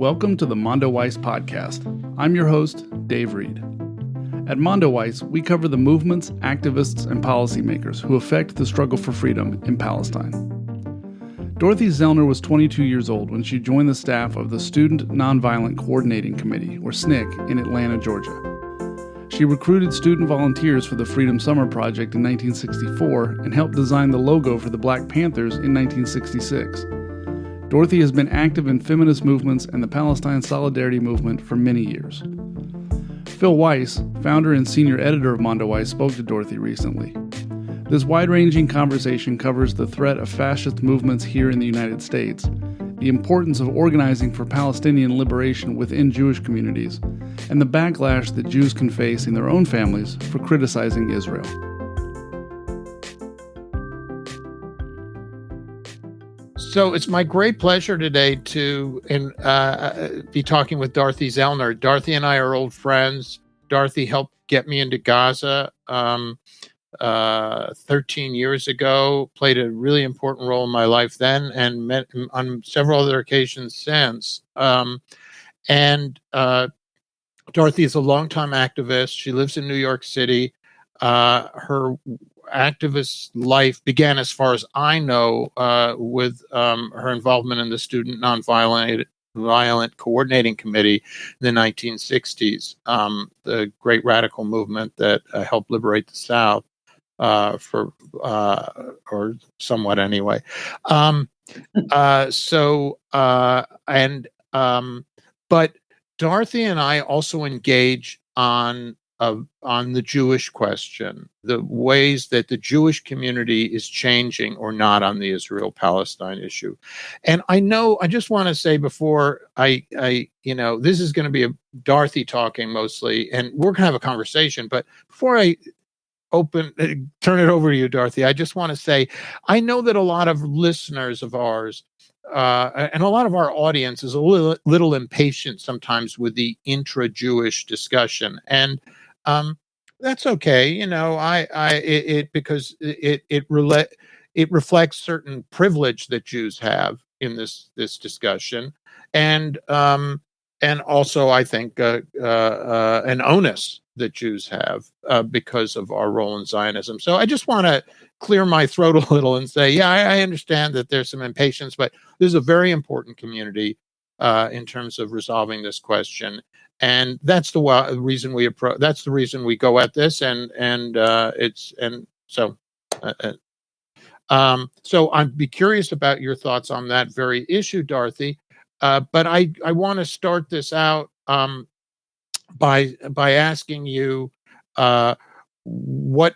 Welcome to the Mondoweiss podcast. I'm your host, Dave Reed. At Mondoweiss, we cover the movements, activists, and policymakers who affect the struggle for freedom in Palestine. Dorothy Zellner was 22 years old when she joined the staff of the Student Nonviolent Coordinating Committee, or SNCC, in Atlanta, Georgia. She recruited student volunteers for the Freedom Summer Project in 1964 and helped design the logo for the Black Panthers in 1966. Dorothy has been active in feminist movements and the Palestine Solidarity Movement for many years. Phil Weiss, founder and senior editor of Mondoweiss, spoke to Dorothy recently. This wide-ranging conversation covers the threat of fascist movements here in the United States, the importance of organizing for Palestinian liberation within Jewish communities, and the backlash that Jews can face in their own families for criticizing Israel. So it's my great pleasure today to be talking with Dorothy Zellner. Dorothy and I are old friends. Dorothy helped get me into Gaza 13 years ago, played a really important role in my life then, and met on several other occasions since. Dorothy is a longtime activist. She lives in New York City. Her activist life began, as far as I know, with her involvement in the Student Nonviolent Coordinating Committee in the 1960s, the great radical movement that helped liberate the South, or somewhat anyway. But Dorothy and I also engage on the Jewish question, the ways that the Jewish community is changing or not on the Israel-Palestine issue. And I just want to say before this is going to be a Dorothy talking mostly, and we're going to have a conversation. But before I turn it over to you, Dorothy, I just want to say, I know that a lot of listeners of ours and a lot of our audience is a little impatient sometimes with the intra-Jewish discussion, and that's okay. Because it reflects certain privilege that Jews have in this discussion, and also I think an onus that Jews have because of our role in Zionism. So I just want to clear my throat a little and say, I understand that there's some impatience, but this is a very important community in terms of resolving this question, and that's the reason we approach. That's the reason we go at this, so I'd be curious about your thoughts on that very issue, Dorothy. But I want to start this out by asking you what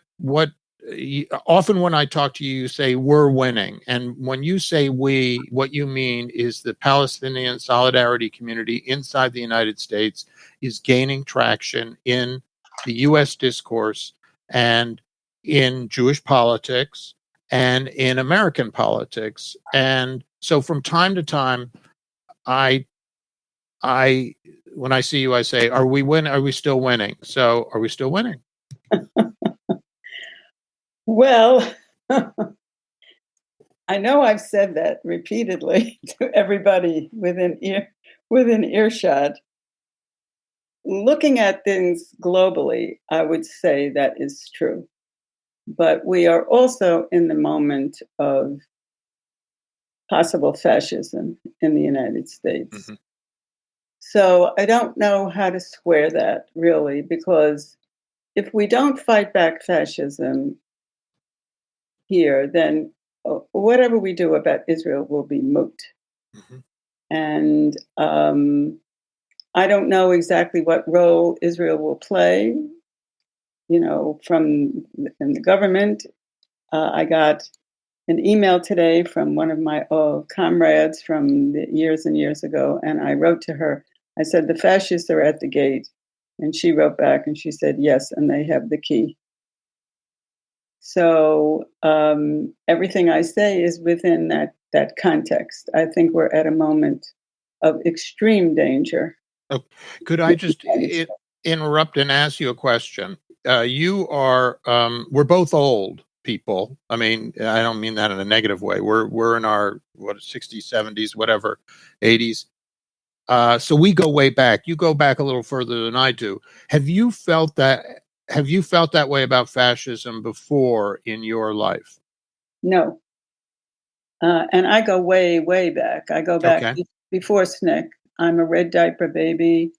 often when I talk to you, you say we're winning, and when you say we, what you mean is the Palestinian solidarity community inside the United States is gaining traction in the U.S. discourse and in Jewish politics and in American politics. And so from time to time, when I see you, I say, are we still winning? So are we still winning? Well, I know I've said that repeatedly to everybody within earshot. Looking at things globally, I would say that is true. But we are also in the moment of possible fascism in the United States. Mm-hmm. So I don't know how to square that, really, because if we don't fight back fascism here, then whatever we do about Israel will be moot. Mm-hmm. And I don't know exactly what role Israel will play, in the government. I got an email today from one of my comrades from the years and years ago, and I wrote to her. I said, the fascists are at the gate. And she wrote back and she said, yes, and they have the key. So everything I say is within that context. I think we're at a moment of extreme danger. Oh, could I just interrupt and ask you a question? We're both old people. I mean, I don't mean that in a negative way. We're in our 60s, 70s, whatever, 80s. So we go way back. You go back a little further than I do. Have you felt that way about fascism before in your life? No. And I go way, way back. I go back Okay. before SNCC. I'm a red diaper baby.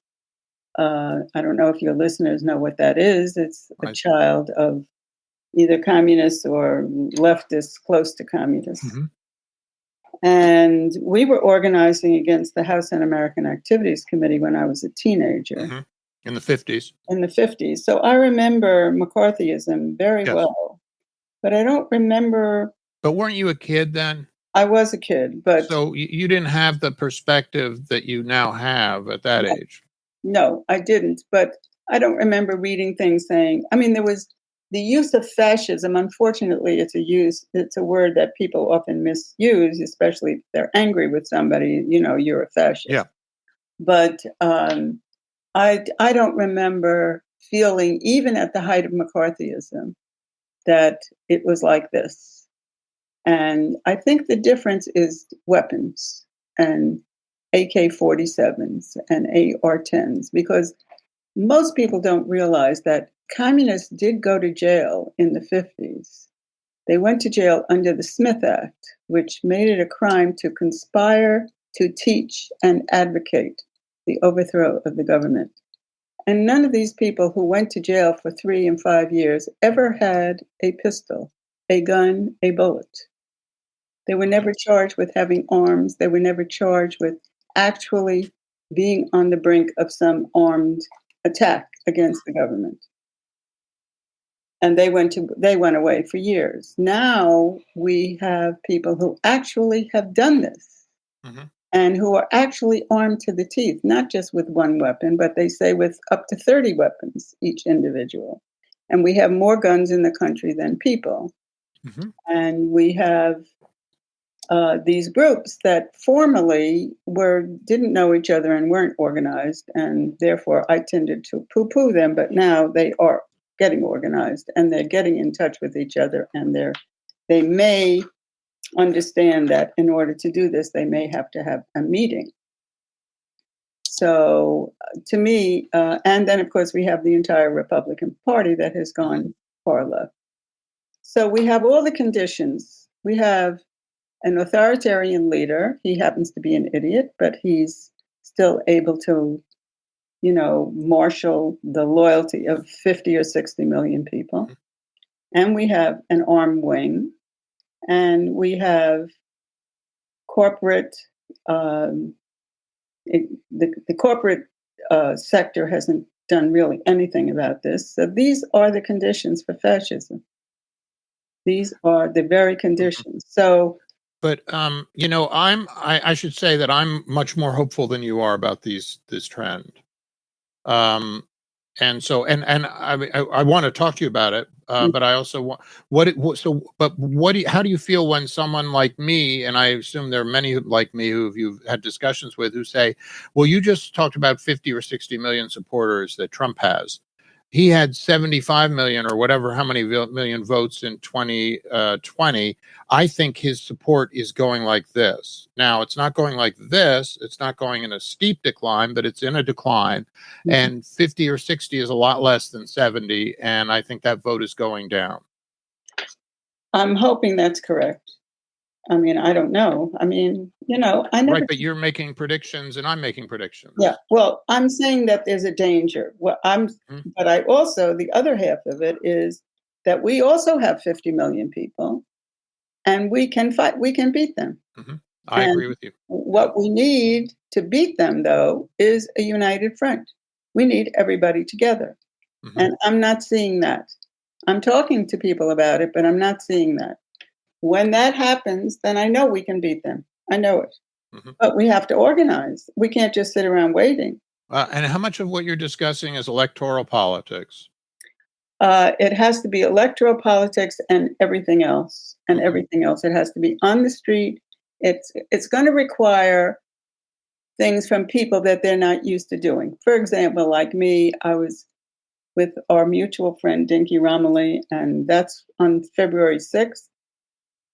I don't know if your listeners know what that is. It's a child of either communists or leftists close to communists. Mm-hmm. And we were organizing against the House Un-American Activities Committee when I was a teenager. Mm-hmm. In the 50s. In the 50s. So I remember McCarthyism very well, but I don't remember. But weren't you a kid then? I was a kid, but. So you didn't have the perspective that you now have at that age. No, I didn't. But I don't remember reading things saying, I mean, there was the use of fascism. Unfortunately, it's a word that people often misuse, especially if they're angry with somebody, you're a fascist. Yeah. But I don't remember feeling, even at the height of McCarthyism, that it was like this. And I think the difference is weapons and AK-47s and AR-10s, because most people don't realize that communists did go to jail in the 50s. They went to jail under the Smith Act, which made it a crime to conspire to teach and advocate the overthrow of the government. And none of these people who went to jail for 3 and 5 years ever had a pistol, a gun, a bullet. They were never charged with having arms. They were never charged with actually being on the brink of some armed attack against the government. And they went away for years. Now we have people who actually have done this, mm-hmm. and who are actually armed to the teeth, not just with one weapon, but they say with up to 30 weapons, each individual. And we have more guns in the country than people. Mm-hmm. And we have these groups that formerly didn't know each other and weren't organized, and therefore I tended to poo-poo them, but now they are getting organized and they're getting in touch with each other, and they may understand that in order to do this, they may have to have a meeting. So to me, and then of course we have the entire Republican Party that has gone far left. So we have all the conditions. We have an authoritarian leader. He happens to be an idiot, but he's still able to, marshal the loyalty of 50 or 60 million people. And we have an armed wing, and we have corporate, the corporate sector hasn't done really anything about this. So these are the conditions for fascism. These are the very conditions. So, but I should say that I'm much more hopeful than you are about this trend. And so, and I want to talk to you about it, but I also want how do you feel when someone like me, and I assume there are many like me who you've had discussions with, who say, well, you just talked about 50 or 60 million supporters that Trump has. He had 75 million or whatever, how many million votes in 2020. I think his support is going like this. Now, it's not going like this. It's not going in a steep decline, but it's in a decline. Mm-hmm. And 50 or 60 is a lot less than 70. And I think that vote is going down. I'm hoping that's correct. I mean, I don't know. I mean, I never. Right, but you're making predictions and I'm making predictions. Yeah, well, I'm saying that there's a danger. But I also, the other half of it is that we also have 50 million people, and we can fight. We can beat them. Mm-hmm. I agree with you. What we need to beat them, though, is a united front. We need everybody together, mm-hmm. and I'm not seeing that. I'm talking to people about it, but I'm not seeing that. When that happens, then I know we can beat them. I know it. Mm-hmm. But we have to organize. We can't just sit around waiting. And how much of what you're discussing is electoral politics? It has to be electoral politics and everything else. And everything else. It has to be on the street. It's going to require things from people that they're not used to doing. For example, like me, I was with our mutual friend, Dinky Romilly, and that's on February 6th.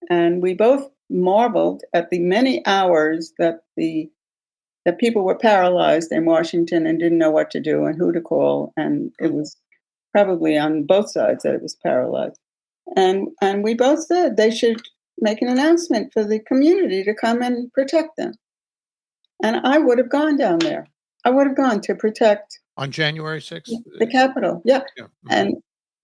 And we both marveled at the many hours that the that people were paralyzed in Washington and didn't know what to do and who to call, and it was probably on both sides that it was paralyzed. And we both said they should make an announcement for the community to come and protect them. And I would have gone down there. I would have gone to protect on January 6th, the Capitol. Yeah. And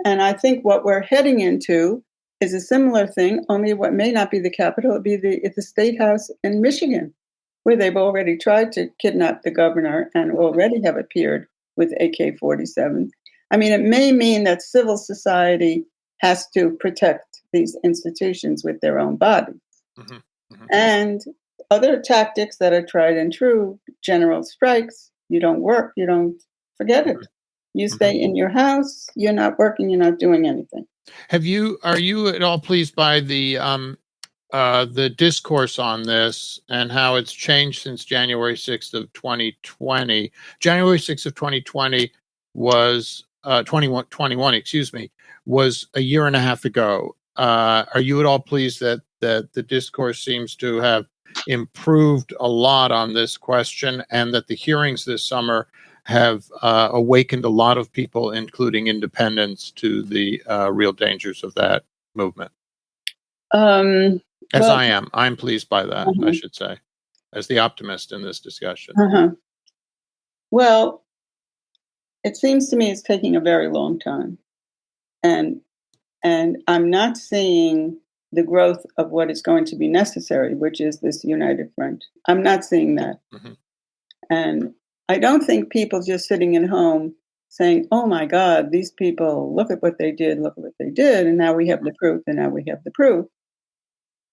I think what we're heading into is a similar thing, only what may not be the Capitol, it'd be the State House in Michigan, where they've already tried to kidnap the governor and already have appeared with AK-47. I mean, it may mean that civil society has to protect these institutions with their own bodies. And other tactics that are tried and true, general strikes, you don't work, you don't forget it. You stay in your house, you're not working, you're not doing anything. Are you at all pleased by the discourse on this and how it's changed since January 6th of 2020? January 6th of 2020 was 21, excuse me, was a year and a half ago. Are you at all pleased that the discourse seems to have improved a lot on this question, and that the hearings this summer have awakened a lot of people, including independents, to the real dangers of that movement? I'm pleased by that, I should say, as the optimist in this discussion. Well, it seems to me it's taking a very long time. And I'm not seeing the growth of what is going to be necessary, which is this united front. I'm not seeing that. And I don't think people just sitting at home saying, oh my God, these people, look at what they did, and now we have the proof, and now we have the proof.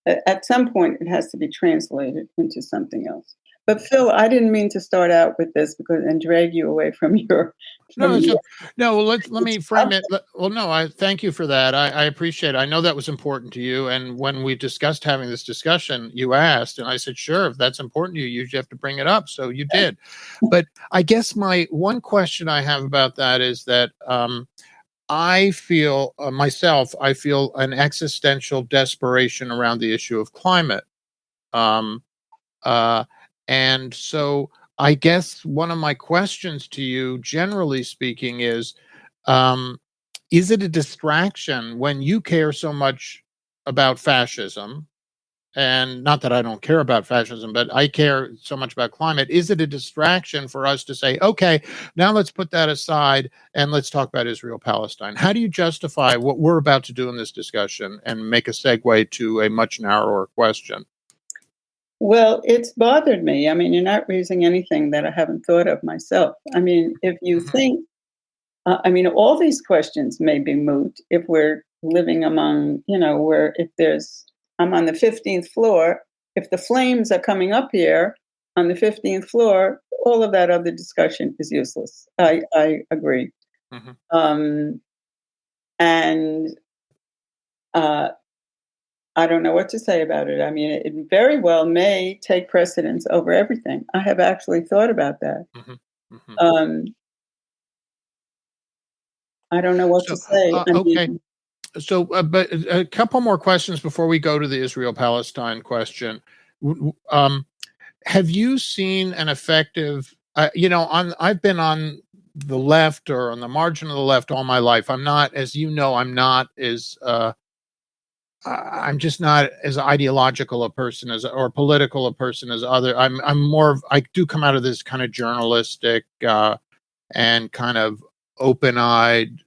At some point, it has to be translated into something else. But Phil, I didn't mean to start out with this and drag you away from your. Let me frame it. Well, no, I thank you for that. I appreciate it. I know that was important to you. And when we discussed having this discussion, you asked, and I said, sure, if that's important to you, you have to bring it up. So you did. But I guess my one question I have about that is that I feel I feel an existential desperation around the issue of climate. And so I guess one of my questions to you, generally speaking, is it a distraction when you care so much about fascism? And not that I don't care about fascism, but I care so much about climate. Is it a distraction for us to say, okay, now let's put that aside and let's talk about Israel-Palestine? How do you justify what we're about to do in this discussion and make a segue to a much narrower question? Well, it's bothered me. I mean, you're not raising anything that I haven't thought of myself. I mean, if you think, all these questions may be moot if we're living among, where I'm on the 15th floor, if the flames are coming up here on the 15th floor, all of that other discussion is useless. I agree. I don't know what to say about it. I mean, it very well may take precedence over everything. I have actually thought about that. I don't know what to say. Okay. So, but a couple more questions before we go to the Israel-Palestine question. Have you seen an effective, I've been on the left or on the margin of the left all my life. I'm not, as you know, I'm just not as ideological a person or political a person as other. I'm more of, I do come out of this kind of journalistic and kind of open-eyed,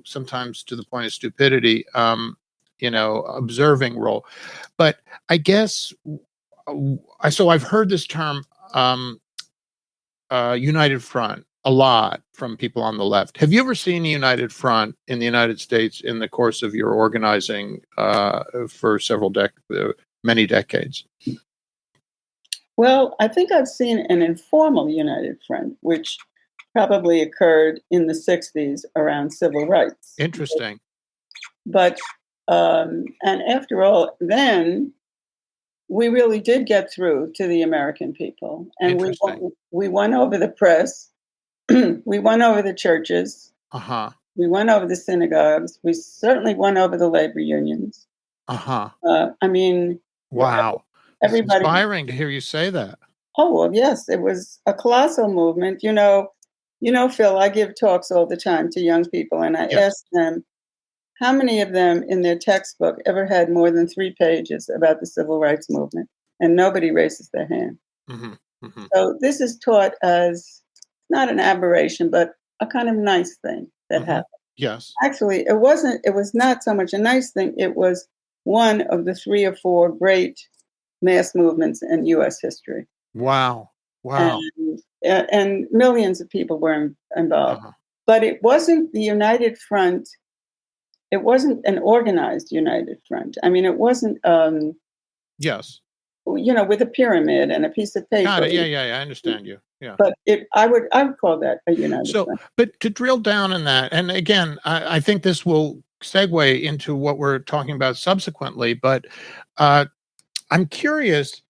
sometimes to the point of stupidity, observing role. But I guess, so I've heard this term, United Front, a lot from people on the left. Have you ever seen a United Front in the United States in the course of your organizing for many decades? Well, I think I've seen an informal United Front, which probably occurred in the 60s around civil rights. Interesting. But, and after all, then we really did get through to the American people. And we won over the press. We won over the churches. We won over the synagogues. We certainly won over the labor unions. Wow. Everybody. It's inspiring to hear you say that. Oh, well, yes, it was a colossal movement. Phil, I give talks all the time to young people, and I ask them, how many of them in their textbook ever had more than 3 pages about the civil rights movement? And nobody raises their hand. Mm-hmm. Mm-hmm. So this is taught as not an aberration, but a kind of nice thing that happened. Yes. Actually, it was not so much a nice thing. It was one of the 3 or 4 great mass movements in U.S. history. Wow. And millions of people were involved. But it wasn't the United Front. It wasn't an organized United Front. I mean, it wasn't, yes, with a pyramid and a piece of paper. Got it. Yeah. I understand you. Yeah. But I would call that a United Front. But to drill down on that, and again, I think this will segue into what we're talking about subsequently. But I'm curious,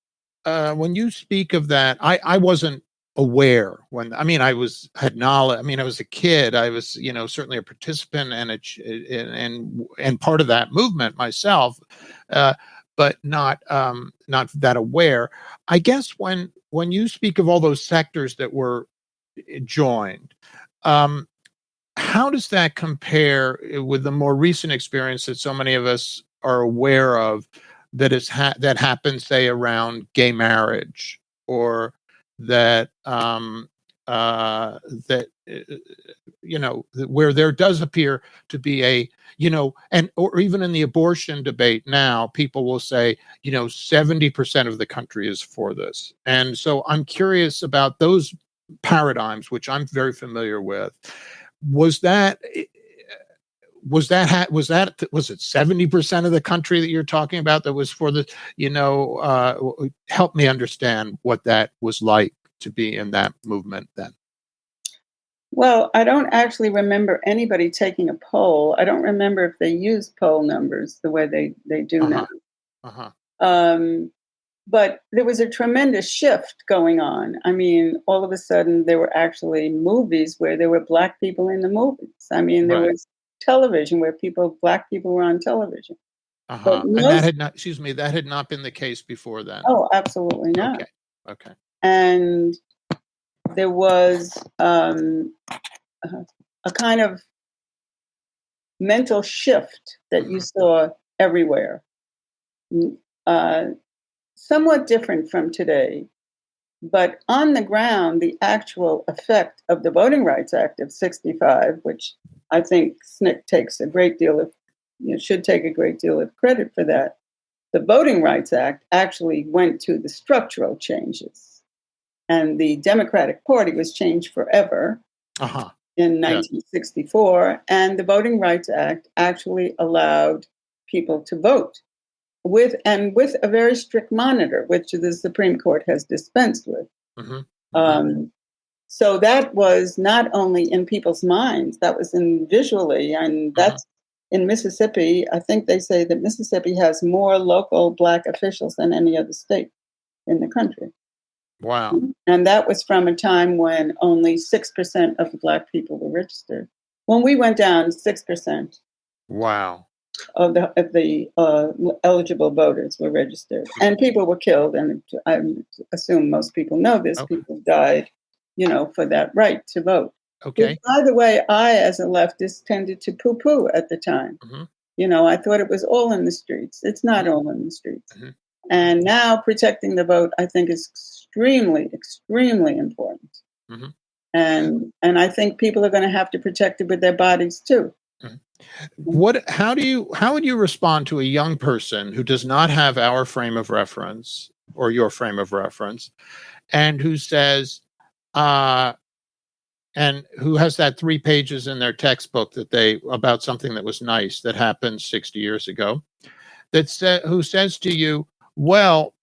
when you speak of that, I wasn't aware I had knowledge. I mean, I was a kid. I was, certainly a participant and part of that movement myself, but not that aware. I guess when you speak of all those sectors that were joined, how does that compare with the more recent experience that so many of us are aware of, that that happens, say, around gay marriage, or that where there does appear to be or even in the abortion debate now, people will say 70% of the country is for this. And so I'm curious about those paradigms, which I'm very familiar with. Was it 70% of the country that you're talking about that was for the, help me understand what that was like to be in that movement then? Well, I don't actually remember anybody taking a poll. I don't remember if they used poll numbers the way they do now. But there was a tremendous shift going on. I mean, all of a sudden there were actually movies where there were Black people in the movies. I mean, there was television where Black people were on television. And that had not been the case before then. Oh, absolutely not. Okay. And there was a kind of mental shift that you saw everywhere. Somewhat different from today, but on the ground, the actual effect of the Voting Rights Act of '65, which I think SNCC takes a great deal of, should take a great deal of credit for that. The Voting Rights Act actually went to the structural changes, and the Democratic Party was changed forever in 1964, and the Voting Rights Act actually allowed people to vote with a very strict monitor, which the Supreme Court has dispensed with. So that was not only in people's minds, that was in visually, and that's in Mississippi. I think they say that Mississippi has more local Black officials than any other state in the country. Wow. And that was from a time when only 6% of the Black people were registered. When we went down, 6%. Wow. Of the eligible voters were registered, and people were killed. And I assume most people know this. Okay. People died, for that right to vote. Okay. Which, by the way, I, as a leftist, tended to poo-poo at the time. I thought it was all in the streets. It's not all in the streets. And now protecting the vote, I think, is extremely, extremely important. And I think people are going to have to protect it with their bodies too. How would you respond to a young person who does not have our frame of reference or your frame of reference, and who says, and who has that 3 pages in their textbook about something that was nice that happened 60 years ago, who says to you, well,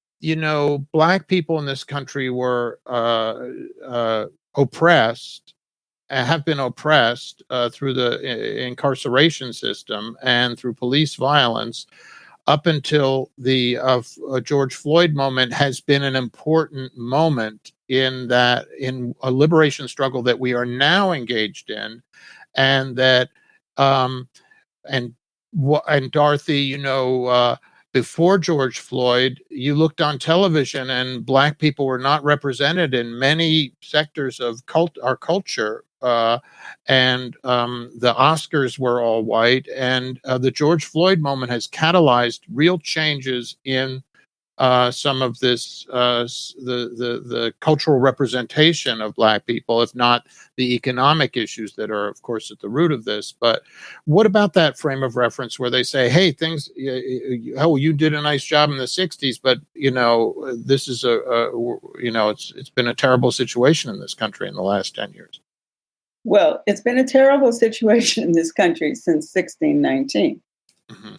Black people in this country were oppressed, have been oppressed through the incarceration system and through police violence up until the George Floyd moment, has been an important moment in a liberation struggle that we are now engaged in, and that and Dorothy, before George Floyd, you looked on television and Black people were not represented in many sectors of our culture. And the Oscars were all white. And the George Floyd moment has catalyzed real changes in some of this, the cultural representation of Black people, if not the economic issues that are, of course, at the root of this. But what about that frame of reference where they say, hey, things, oh, you did a nice job in the 60s, but, this is it's been a terrible situation in this country in the last 10 years. Well, it's been a terrible situation in this country since 1619. Mm-hmm.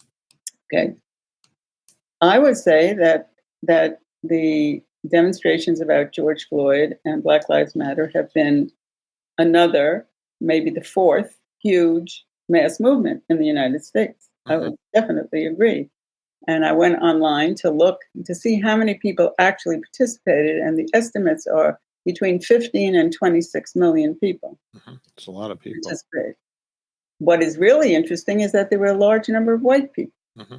Okay. I would say that the demonstrations about George Floyd and Black Lives Matter have been another, maybe the fourth, huge mass movement in the United States. Mm-hmm. I would definitely agree. And I went online to look to see how many people actually participated, and the estimates are between 15 and 26 million people. Mm-hmm. It's a lot of people. Participated. What is really interesting is that there were a large number of white people. Mm-hmm.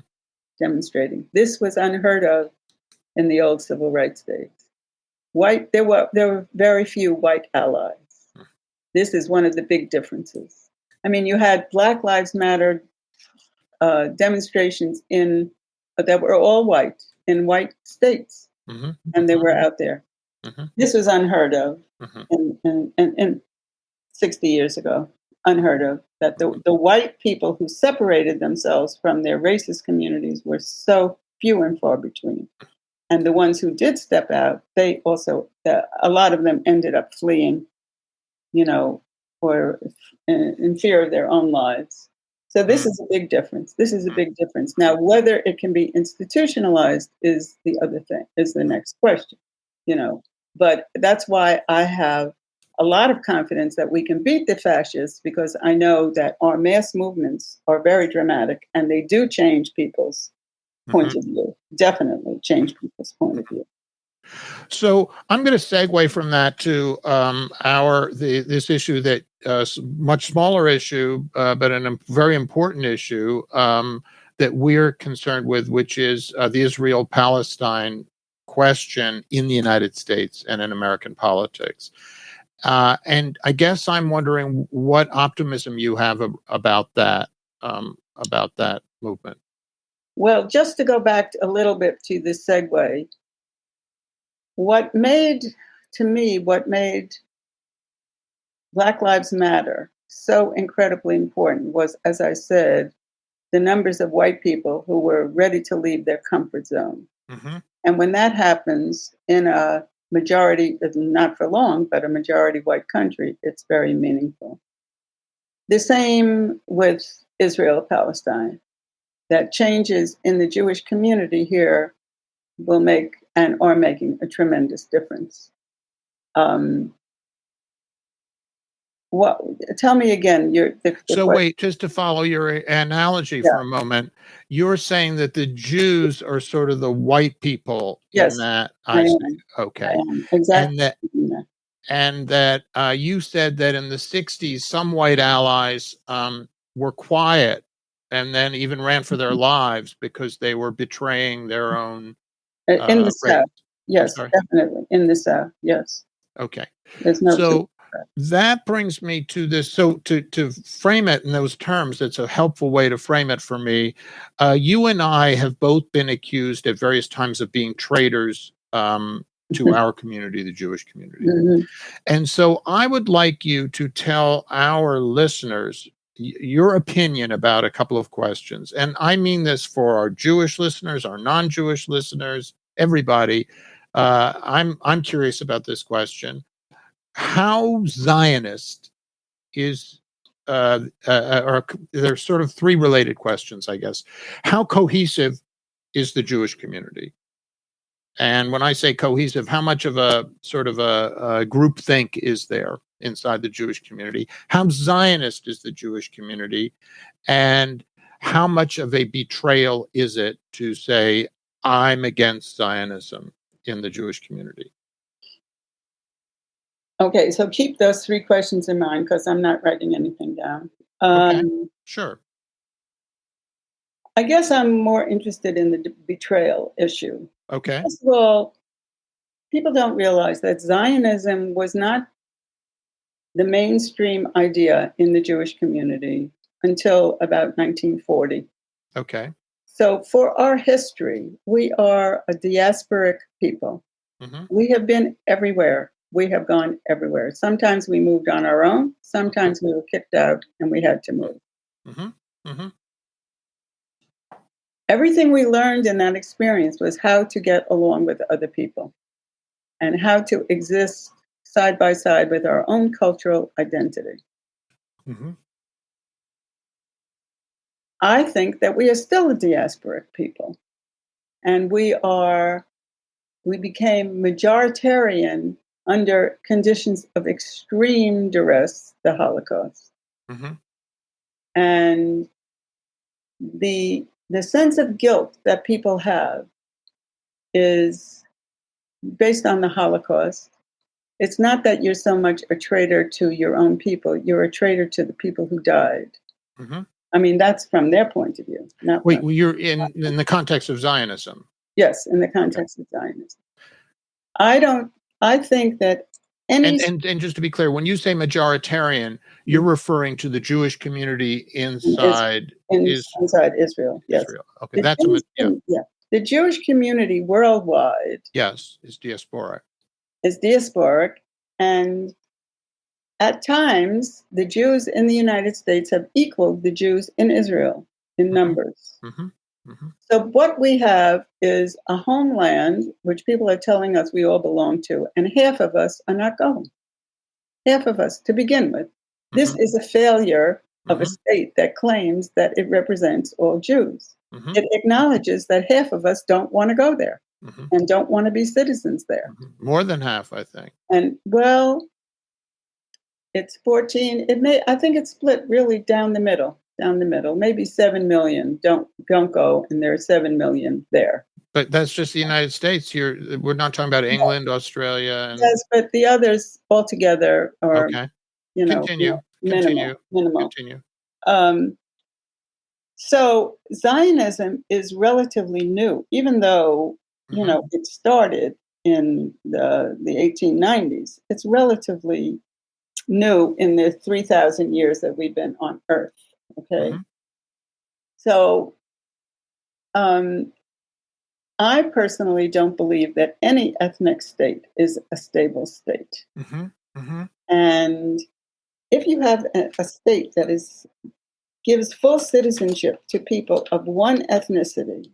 Demonstrating. This was unheard of in the old civil rights days. There were very few white allies. This is one of the big differences. I mean, you had Black Lives Matter demonstrations that were all white in white states, mm-hmm. and they were out there. Mm-hmm. This was unheard of in 60 years ago. Unheard of, that the white people who separated themselves from their racist communities were so few and far between. And the ones who did step out, they also, a lot of them ended up fleeing, or in fear of their own lives. So this is a big difference. This is a big difference. Now, whether it can be institutionalized is the next question, But that's why I have a lot of confidence that we can beat the fascists, because I know that our mass movements are very dramatic and they do change people's point of view. Definitely change people's point of view. So I'm going to segue from that to this issue that much smaller issue, but a very important issue that we're concerned with, which is the Israel-Palestine question in the United States and in American politics. And I guess I'm wondering what optimism you have about that movement. Well, just to go back a little bit to the segue, what made Black Lives Matter so incredibly important was, as I said, the numbers of white people who were ready to leave their comfort zone. Mm-hmm. And when that happens in a majority, not for long, but a majority white country, it's very meaningful. The same with Israel-Palestine. That changes in the Jewish community here will make and are making a tremendous difference. Tell me again. Wait, just to follow your analogy for a moment, you're saying that the Jews are sort of the white people in that. I see. Okay. I am. Exactly. And that you said that in the 60s, some white allies were quiet and then even ran for their lives because they were betraying their own. In the South. Yes, definitely. In the South. Yes. Okay. There's no. So that brings me to this. So to frame it in those terms, it's a helpful way to frame it for me. You and I have both been accused at various times of being traitors to our community, the Jewish community. Mm-hmm. And so I would like you to tell our listeners your opinion about a couple of questions. And I mean this for our Jewish listeners, our non-Jewish listeners, everybody. I'm curious about this question. How Zionist is, or there's sort of three related questions, I guess. How cohesive is the Jewish community? And when I say cohesive, how much of a sort of a groupthink is there inside the Jewish community? How Zionist is the Jewish community? And how much of a betrayal is it to say, I'm against Zionism in the Jewish community? Okay, so keep those three questions in mind because I'm not writing anything down. Okay, sure. I guess I'm more interested in the betrayal issue. Okay. First of all, people don't realize that Zionism was not the mainstream idea in the Jewish community until about 1940. Okay. So for our history, we are a diasporic people. Mm-hmm. We have been everywhere. We have gone everywhere. Sometimes we moved on our own. Sometimes we were kicked out and we had to move. Mm-hmm. Mm-hmm. Everything we learned in that experience was how to get along with other people and how to exist side by side with our own cultural identity. Mm-hmm. I think that we are still a diasporic people, and we became majoritarian under conditions of extreme duress, the Holocaust. Mm-hmm. And the sense of guilt that people have is based on the Holocaust. It's not that you're so much a traitor to your own people, you're a traitor to the people who died. Mm-hmm. I mean, that's from their point of view. Wait, you're in the context of Zionism. Yes, in the context of Zionism. I think that any... And just to be clear, when you say majoritarian, you're referring to the Jewish community inside inside Israel. Yes. Israel. Okay, that's The Jewish community worldwide, yes, is diasporic. And at times the Jews in the United States have equaled the Jews in Israel in numbers. Mm-hmm. Mm-hmm. So what we have is a homeland which people are telling us we all belong to, and half of us are not going. Half of us to begin with. This is a failure of a state that claims that it represents all Jews. Mm-hmm. It acknowledges that half of us don't want to go there and don't want to be citizens there. More than half, I think. And well, it's 14. I think it's split really down the middle. Maybe 7 million don't go, and there are 7 million there. But that's just the United States. We're not talking about England, Australia. Yes, but the others altogether are, okay. Minimal. Continue. So Zionism is relatively new, even though it started in the 1890s. It's relatively new in the 3,000 years that we've been on Earth. Okay, so I personally don't believe that any ethnic state is a stable state. And if you have a state that gives full citizenship to people of one ethnicity,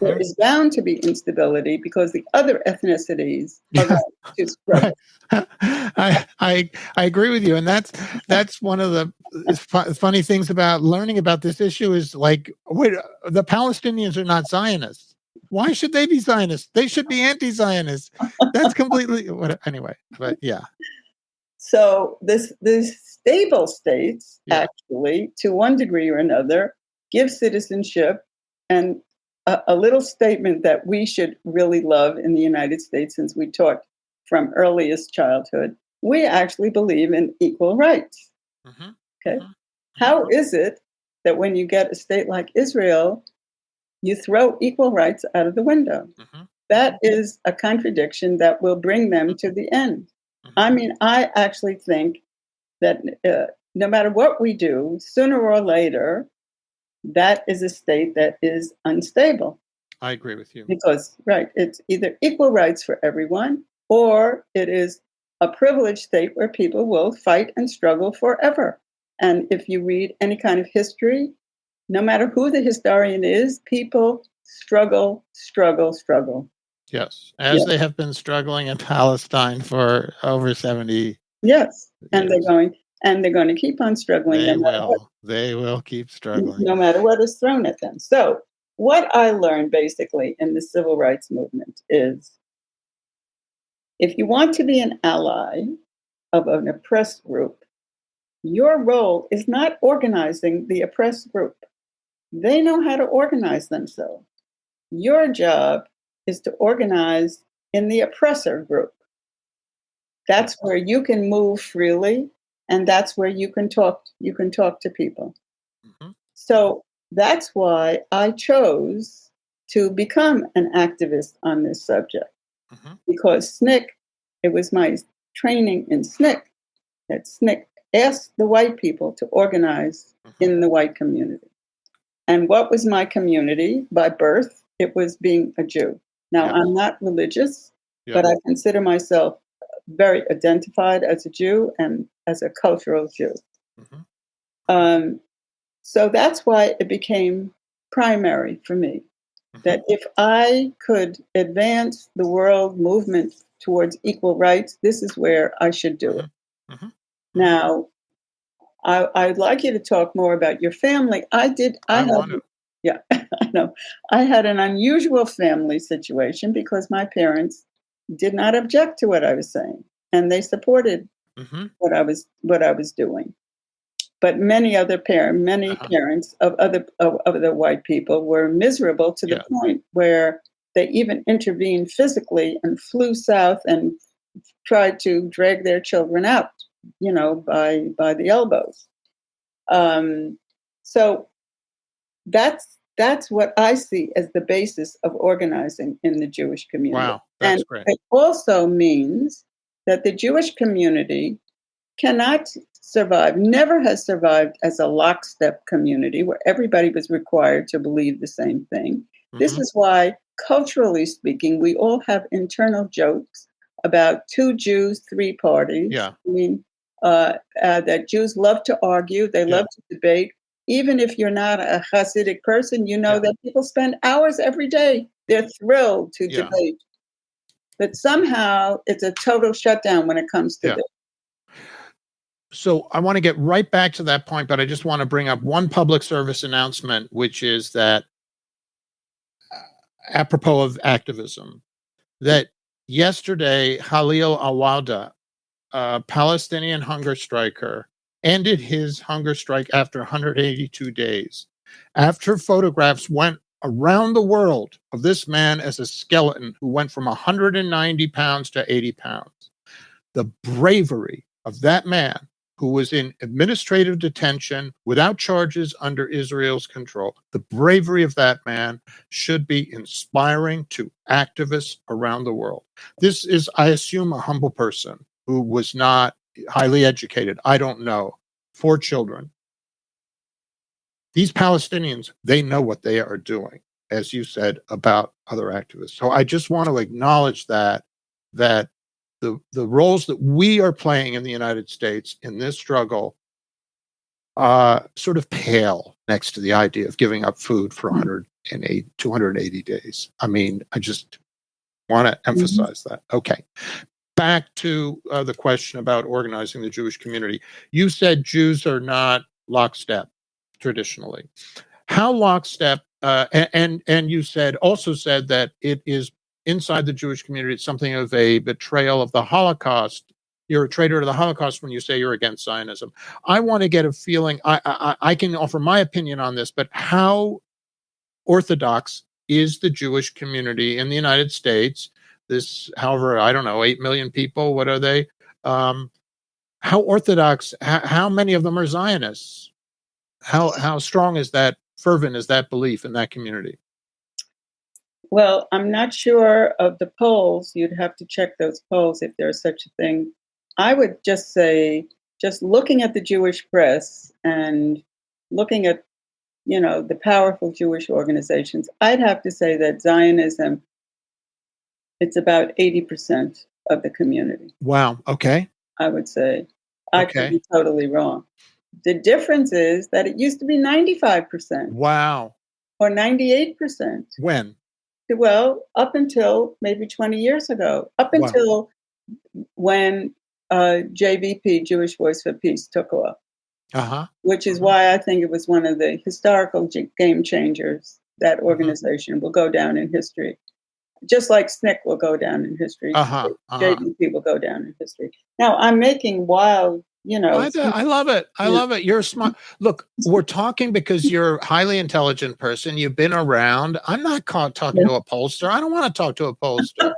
there is bound to be instability because the other ethnicities are going to struggle. I agree with you, and that's one of the funny things about learning about this issue is like, wait, the Palestinians are not Zionists. Why should they be Zionists? They should be anti-Zionists. That's completely anyway. But yeah. So this stable states actually, to one degree or another, give citizenship. And a little statement that we should really love in the United States, since we taught from earliest childhood, we actually believe in equal rights. Okay, how is it that when you get a state like Israel, you throw equal rights out of the window? That is a contradiction that will bring them to the end. I mean, I actually think that no matter what we do, sooner or later, that is a state that is unstable. I agree with you. Because, it's either equal rights for everyone, or it is a privileged state where people will fight and struggle forever. And if you read any kind of history, no matter who the historian is, people struggle. Yes, as they have been struggling in Palestine for over 70. Yes, and they're going to keep on struggling. They will keep struggling. No matter what is thrown at them. So what I learned basically in the civil rights movement is, if you want to be an ally of an oppressed group, your role is not organizing the oppressed group. They know how to organize themselves. Your job is to organize in the oppressor group. That's where you can move freely, and that's where you can talk to people. So that's why I chose to become an activist on this subject. Because SNCC, it was my training in SNCC that SNCC asked the white people to organize in the white community. And what was my community by birth? It was being a Jew. Now, I'm not religious, but I consider myself very identified as a Jew and as a cultural Jew. So that's why it became primary for me, that if I could advance the world movement towards equal rights, this is where I should do it. Now, I'd like you to talk more about your family. Yeah, I know. I had an unusual family situation because my parents did not object to what I was saying, and they supported what I was doing. But many parents of other white people were miserable to the point where they even intervened physically and flew south and tried to drag their children out, by the elbows. So that's what I see as the basis of organizing in the Jewish community. Wow, that's and great. It also means that the Jewish community cannot survive, never has survived as a lockstep community where everybody was required to believe the same thing. This is why, culturally speaking, we all have internal jokes about 2 Jews, 3 parties. Yeah. I mean, that Jews love to argue, they love to debate. Even if you're not a Hasidic person, that people spend hours every day. They're thrilled to debate. But somehow it's a total shutdown when it comes to this. So I want to get right back to that point, but I just want to bring up one public service announcement, which is that, apropos of activism, that yesterday Halil Awada, a Palestinian hunger striker, ended his hunger strike after 182 days. After photographs went around the world of this man as a skeleton who went from 190 pounds to 80 pounds. The bravery of that man, who was in administrative detention without charges under Israel's control, the bravery of that man should be inspiring to activists around the world. This is, I assume, a humble person who was not highly educated. I don't know. 4 children. These Palestinians, they know what they are doing, as you said about other activists. So I just want to acknowledge that the roles that we are playing in the United States in this struggle sort of pale next to the idea of giving up food for 280 days. I mean, I just want to emphasize that. Okay. Back to the question about organizing the Jewish community. You said Jews are not lockstep traditionally. How lockstep? And you also said that it is inside the Jewish community. It's something of a betrayal of the Holocaust. You're a traitor to the Holocaust when you say you're against Zionism. I want to get a feeling. I can offer my opinion on this, but how orthodox is the Jewish community in the United States? This, however, I don't know, 8 million people. What are they? How orthodox? How many of them are Zionists? How strong is that? Fervent is that belief in that community? Well, I'm not sure of the polls. You'd have to check those polls if there's such a thing. I would just say, just looking at the Jewish press and looking at, the powerful Jewish organizations, I'd have to say that Zionism, it's about 80% of the community. Wow. Okay. I would say. I could be totally wrong. The difference is that it used to be 95%. Wow. Or 98%. When? Well, up until maybe 20 years ago, until when JVP, Jewish Voice for Peace, took off. Which is why I think it was one of the historical game changers. That organization will go down in history. Just like SNCC will go down in history. JVP will go down in history. Now, I'm making wild, I love it. I love it. You're smart. Look, we're talking because you're a highly intelligent person. You've been around. I'm not talking to a pollster. I don't want to talk to a pollster.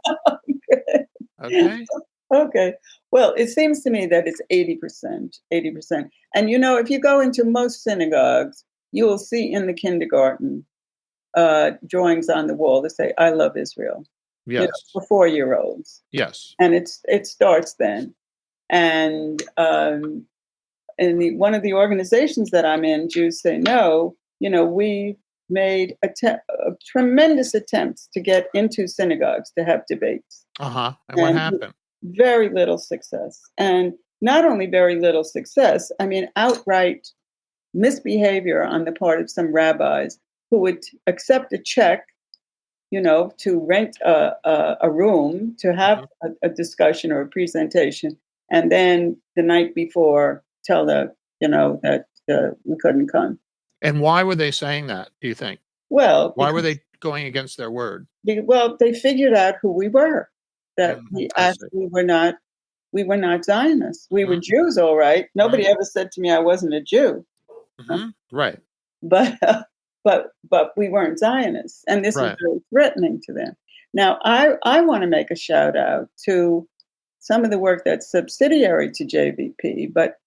Okay. Okay. Well, it seems to me that it's 80%. And, if you go into most synagogues, you will see in the kindergarten drawings on the wall that say, "I love Israel." Yes. For 4-year-olds. Yes. And it starts then. And in one of the organizations that I'm in, Jews Say No, we made tremendous attempts to get into synagogues to have debates. And what happened? Very little success. And not only very little success, I mean, outright misbehavior on the part of some rabbis who would accept a check, to rent a room, to have a discussion or a presentation, and then the night before tell that we couldn't come. And why were they saying that, do you think? Well, why were they going against their word? Well, they figured out who we were, that we were not Zionists. We were Jews, all right. Nobody ever said to me I wasn't a Jew. Right. But we weren't Zionists, and this was very threatening to them. Now, I want to make a shout out to some of the work that's subsidiary to JVP, but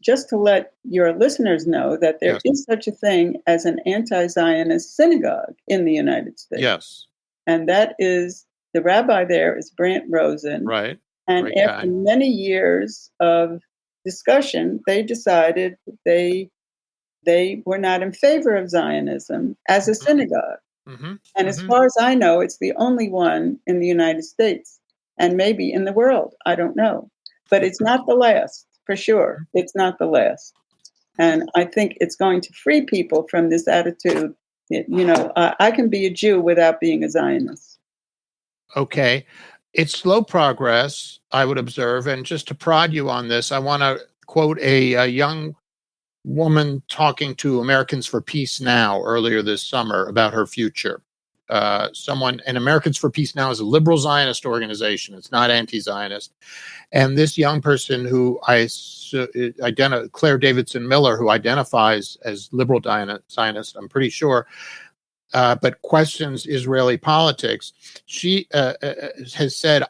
just to let your listeners know that there is such a thing as an anti-Zionist synagogue in the United States. Yes. And that is, the rabbi there is Brant Rosen. Right. And Great after guy. many years of discussion, they decided they were not in favor of Zionism as a synagogue. And as far as I know, it's the only one in the United States and maybe in the world. I don't know. But it's not the last, for sure. It's not the last. And I think it's going to free people from this attitude that, I can be a Jew without being a Zionist. Okay. It's slow progress, I would observe. And just to prod you on this, I want to quote a young woman talking to Americans for Peace Now earlier this summer about her future. And Americans for Peace Now is a liberal Zionist organization. It's not anti-Zionist. And this young person who Claire Davidson Miller, who identifies as liberal Zionist, I'm pretty sure, but questions Israeli politics. She has said,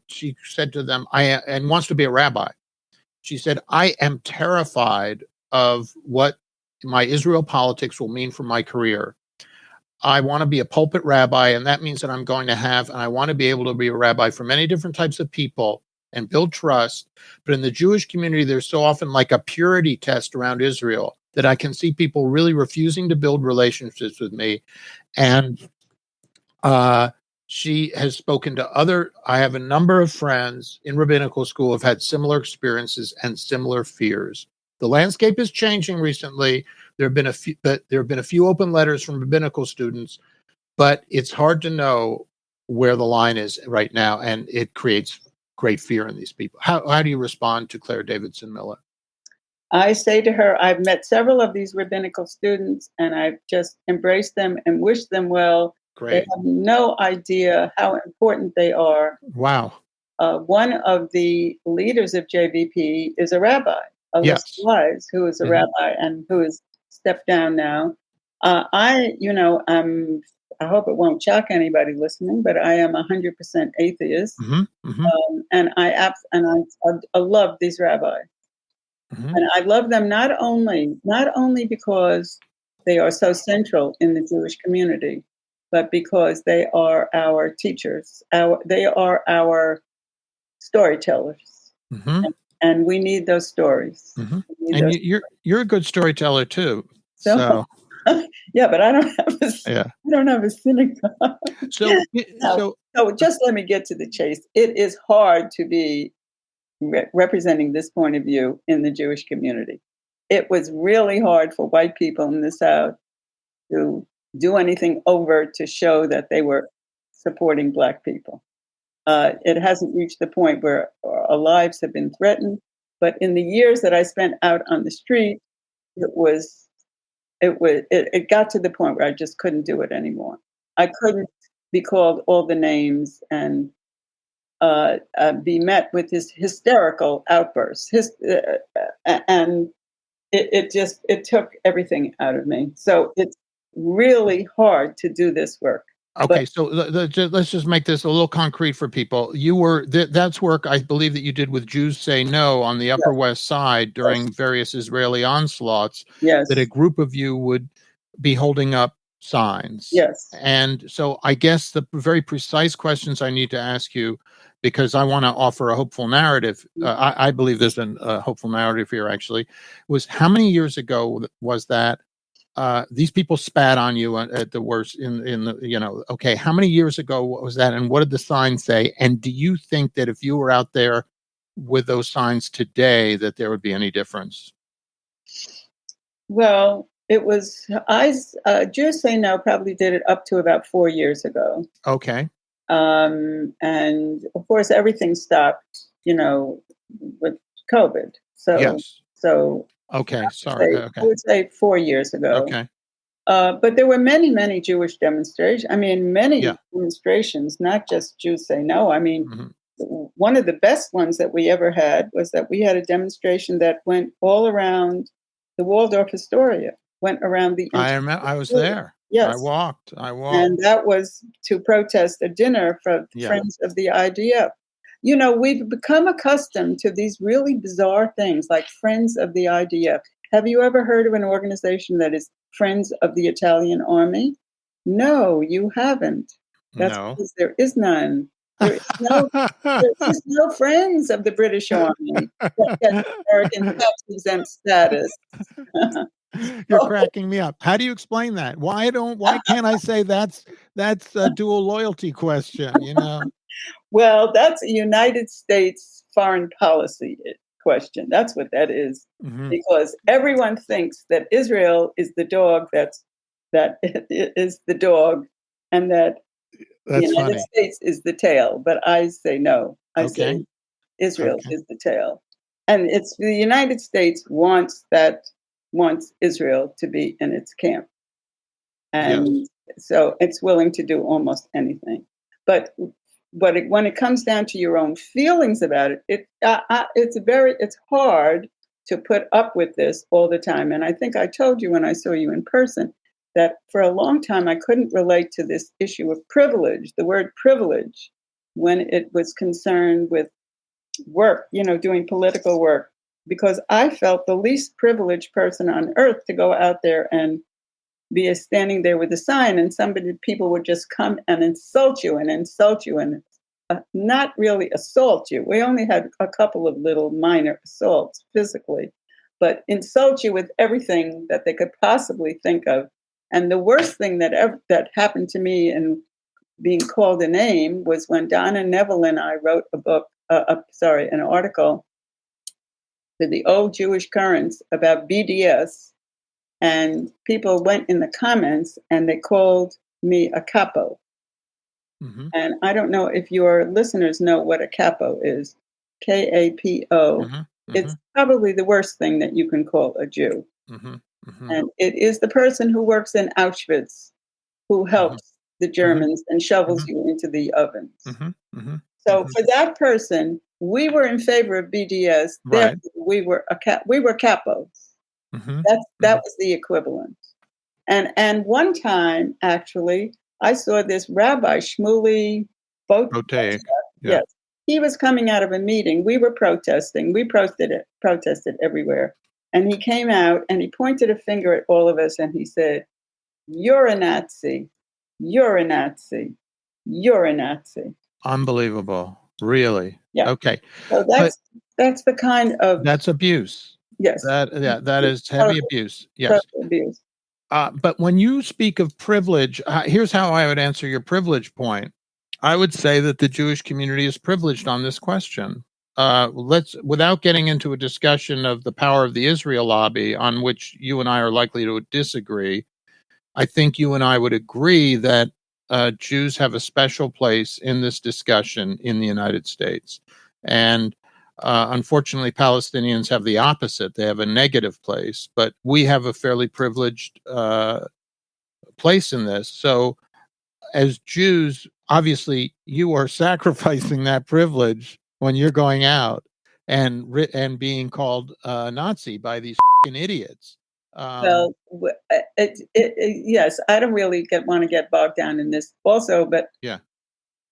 she said to them, and wants to be a rabbi. She said, "I am terrified of what my Israel politics will mean for my career. I want to be a pulpit rabbi, and that means that I'm going to and I want to be able to be a rabbi for many different types of people and build trust. But in the Jewish community, there's so often like a purity test around Israel that I can see people really refusing to build relationships with me." And she has spoken to I have a number of friends in rabbinical school who have had similar experiences and similar fears. The landscape is changing recently. There have been a few open letters from rabbinical students, but it's hard to know where the line is right now, and it creates great fear in these people. How do you respond to Claire Davidson Miller? I say to her, I've met several of these rabbinical students, and I've just embraced them and wished them well. Great. They have no idea how important they are. Wow. One of the leaders of JVP is a rabbi, Weiss, who is a rabbi and who has stepped down now. I hope it won't shock anybody listening, but I am 100% atheist, and I love these rabbis, and I love them not only because they are so central in the Jewish community, but because they are our teachers. They are our storytellers, and we need those stories. And you're a good storyteller too. So. Yeah, but I don't have a synagogue. So just let me get to the chase. It is hard to be representing this point of view in the Jewish community. It was really hard for white people in the South to do anything overt to show that they were supporting Black people. It hasn't reached the point where our lives have been threatened, but in the years that I spent out on the street, it got to the point where I just couldn't do it anymore. I couldn't be called all the names and be met with this hysterical outbursts. And it took everything out of me. So it's really hard to do this work. Okay, so let's just make this a little concrete for people. You were that's work I believe that you did with Jews Say No on the Upper West Side during various Israeli onslaughts. Yes. That a group of you would be holding up signs. Yes. And so I guess the very precise questions I need to ask you, because I want to offer a hopeful narrative. I believe there's a hopeful narrative here. Actually, was how many years ago was that? These people spat on you at the worst in the, okay, how many years ago was that? And what did the sign say? And do you think that if you were out there with those signs today, that there would be any difference? Well, it was, Jews Say No probably did it up to about 4 years ago. Okay. And of course, everything stopped, with COVID. So, yes. So, okay. Sorry. Okay. I would say 4 years ago. Okay. But there were many, many Jewish demonstrations. I mean, many demonstrations, not just Jews Say No. I mean, one of the best ones that we ever had was that we had a demonstration that went all around the Waldorf Astoria, went around the I was there. Yes. I walked. And that was to protest a dinner for Friends of the IDF. We've become accustomed to these really bizarre things like Friends of the IDF. Have you ever heard of an organization that is Friends of the Italian Army? No, you haven't. That's because there is none. There is no Friends of the British Army that get American tax exempt status. You're cracking me up. How do you explain that? Why can't I say that's a dual loyalty question, Well, that's a United States foreign policy question. That's what that is. Because everyone thinks that Israel is the dog that is the dog, and that the United States is the tail. But I say no. I say Israel is the tail. And it's the United States wants Israel to be in its camp. And so it's willing to do almost anything. But when it comes down to your own feelings about it, it's hard to put up with this all the time. And I think I told you when I saw you in person that for a long time I couldn't relate to this issue of privilege, the word privilege, when it was concerned with work, doing political work, because I felt the least privileged person on earth to go out there and be standing there with a sign, and people would just come and insult you and not really assault you. We only had a couple of little minor assaults physically, but insult you with everything that they could possibly think of. And the worst thing that happened to me in being called a name was when Donna Neville and I wrote an article for the Old Jewish Currents about BDS. And people went in the comments and they called me a capo. And I don't know if your listeners know what a capo is. Kapo. It's probably the worst thing that you can call a Jew. And it is the person who works in Auschwitz who helps the Germans and shovels you into the ovens. So for that person, we were in favor of BDS. Right. We were capos. That was the equivalent. And one time, actually, I saw this Rabbi Shmuley Boteach. Yes, he was coming out of a meeting. We were protesting. We protested everywhere. And he came out and he pointed a finger at all of us and he said, "You're a Nazi. You're a Nazi. You're a Nazi." Unbelievable. Really? Yeah. Okay. So that's the kind of that's abuse. Yes. That is heavy abuse. Yes. Abuse. But when you speak of privilege, here's how I would answer your privilege point. I would say that the Jewish community is privileged on this question. Without getting into a discussion of the power of the Israel lobby, on which you and I are likely to disagree, I think you and I would agree that Jews have a special place in this discussion in the United States. And unfortunately, Palestinians have the opposite. They have a negative place, but we have a fairly privileged place in this. So as Jews, obviously, you are sacrificing that privilege when you're going out and being called Nazi by these idiots. Well, yes, I don't really want to get bogged down in this also, but Yeah.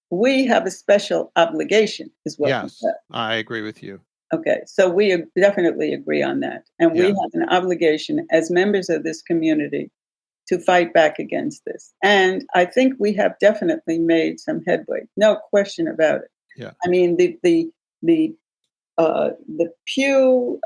we have a special obligation, is what we Yes, have. I agree with you. Okay, so we definitely agree on that. And we Yeah. have an obligation as members of this community to fight back against this. And I think we have definitely made some headway. No question about it. Yeah. I mean, the Pew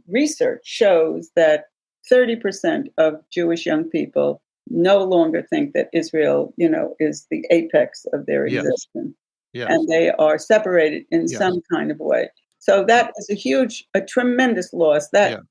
research shows that 30% of Jewish young people no longer think that Israel, is the apex of their Yes. existence, Yes. and they are separated in Yes. some kind of way. So that is a tremendous loss that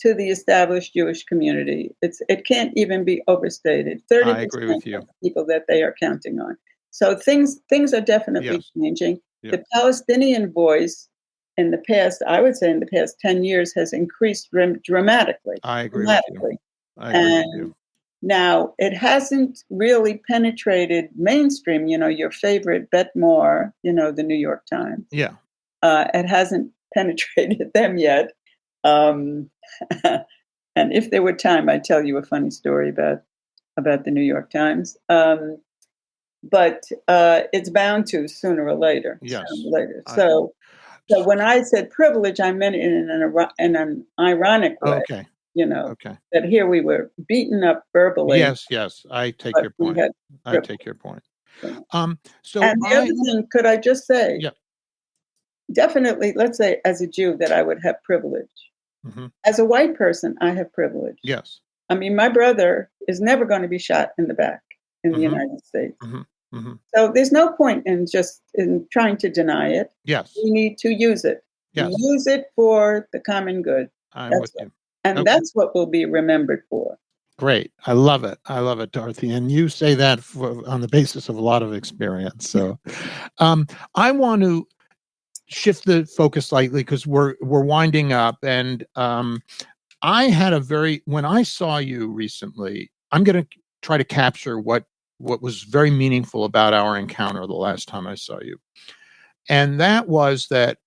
to the established Jewish community. It can't even be overstated. 30% I agree with you. of the people that they are counting on. So things are definitely Yes. changing. Yeah. The Palestinian voice in the past, I would say in the past 10 years, has increased dramatically. I agree with you. I agree with you. And now it hasn't really penetrated mainstream, your favorite Bette Moore, the New York Times. Yeah. It hasn't penetrated them yet. And if there were time, I'd tell you a funny story about the New York Times. But it's bound to sooner or later. Yes. Sooner or later. So when I said privilege, I meant it in an ironic way. Okay. Okay. That here we were beaten up verbally. Yes. I take but your we point. had I privilege. take your point. So So and the other thing, could I just say, Yeah. definitely, let's say as a Jew that I would have privilege. Mm-hmm. As a white person, I have privilege. Yes. I mean, my brother is never going to be shot in the back in the United States. Mm-hmm. So there's no point in trying to deny it. Yes. We need to use it. Yes. Use it for the common good. I'm with you. And that's what we'll be remembered for. Great. I love it, Dorothy. And you say that on the basis of a lot of experience. So I want to shift the focus slightly because we're winding up. And I had when I saw you recently, I'm going to try to capture what was very meaningful about our encounter the last time I saw you. And that was that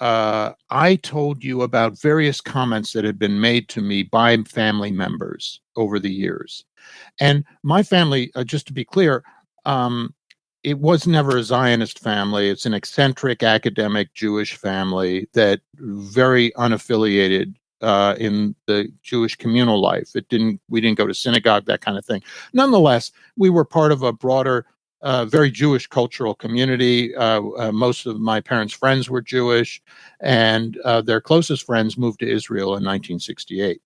I told you about various comments that had been made to me by family members over the years. And my family, just to be clear, it was never a Zionist family. It's an eccentric academic Jewish family that very unaffiliated in the Jewish communal life. We didn't go to synagogue, that kind of thing. Nonetheless, we were part of a broader, very Jewish cultural community. Most of my parents' friends were Jewish, and their closest friends moved to Israel in 1968.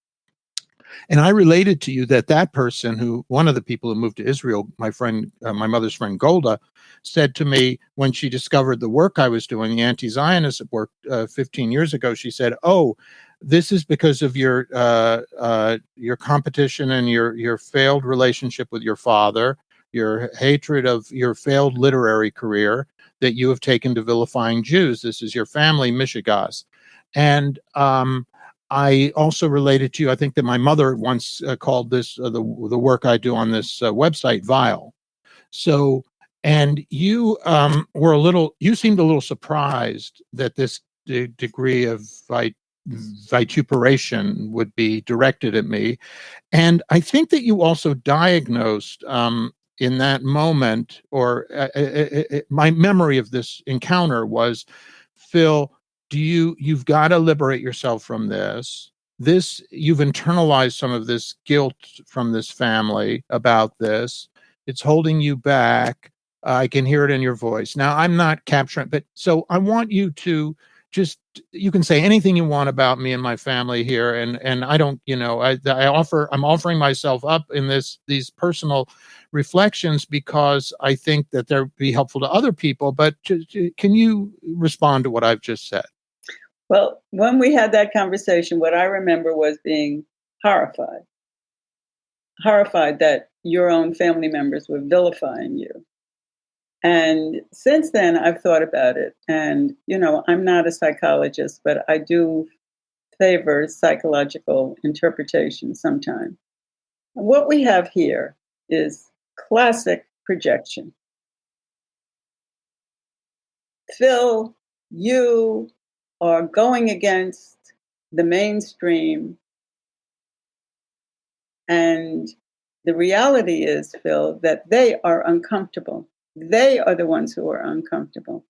And I related to you that person one of the people who moved to Israel, my friend, my mother's friend Golda, said to me when she discovered the work I was doing, the anti-Zionist work 15 years ago, she said, "Oh, this is because of your competition and your failed relationship with your father, your hatred of your failed literary career that you have taken to vilifying Jews. This is your family mishigas." And I also related to you. I think that my mother once called this the work I do on this website vile. So, and you you seemed a little surprised that this degree of vituperation would be directed at me. And I think that you also diagnosed in that moment, or my memory of this encounter was, Phil, you've got to liberate yourself from this. You've internalized some of this guilt from this family about this. It's holding you back. I can hear it in your voice. Now, I'm not capturing, but so I want you to you can say anything you want about me and my family here. And I don't, I'm offering myself up in these personal reflections because I think that they'll be helpful to other people. But can you respond to what I've just said? Well, when we had that conversation, what I remember was being horrified that your own family members were vilifying you. And since then, I've thought about it. And, I'm not a psychologist, but I do favor psychological interpretation sometimes. What we have here is classic projection. Phil, you are going against the mainstream And the reality is, Phil, that they are uncomfortable. They are the ones who are uncomfortable.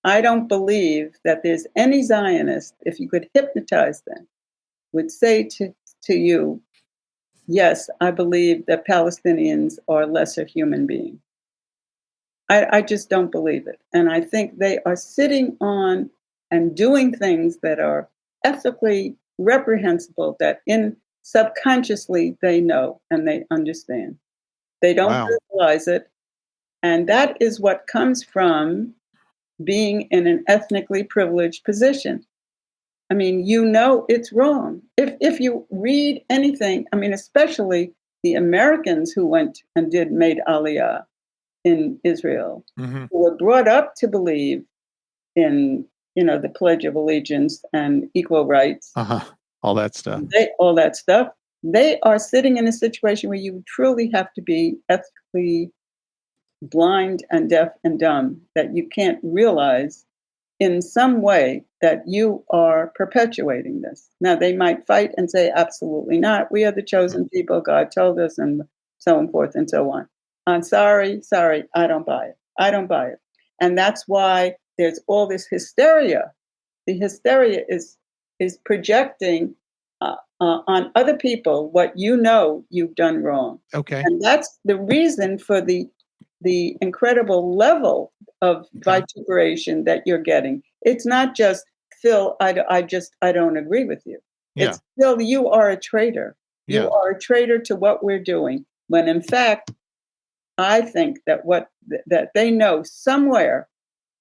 I don't believe that there's any Zionist, if you could hypnotize them, would say to you, yes, I believe that Palestinians are lesser human beings. I just don't believe it. And I think they are sitting on and doing things that are ethically reprehensible, that subconsciously they know and they understand. They don't realize it. And that is what comes from being in an ethnically privileged position. I mean, it's wrong. If you read anything, I mean, especially the Americans who went and made Aliyah in Israel, who were brought up to believe in, the Pledge of Allegiance and equal rights. All that stuff. They are sitting in a situation where you truly have to be ethically blind and deaf and dumb, that you can't realize in some way that you are perpetuating this. Now, they might fight and say, absolutely not. We are the chosen people. God told us, and so on forth and so on. I'm sorry, I don't buy it. And that's why there's all this hysteria. The hysteria is projecting on other people what you've done wrong. Okay. And that's the reason for the incredible level of vituperation that you're getting. It's not just, Phil, I don't agree with you. Yeah. It's, Phil, you are a traitor. Yeah. You are a traitor to what we're doing. When in fact, I think that that they know somewhere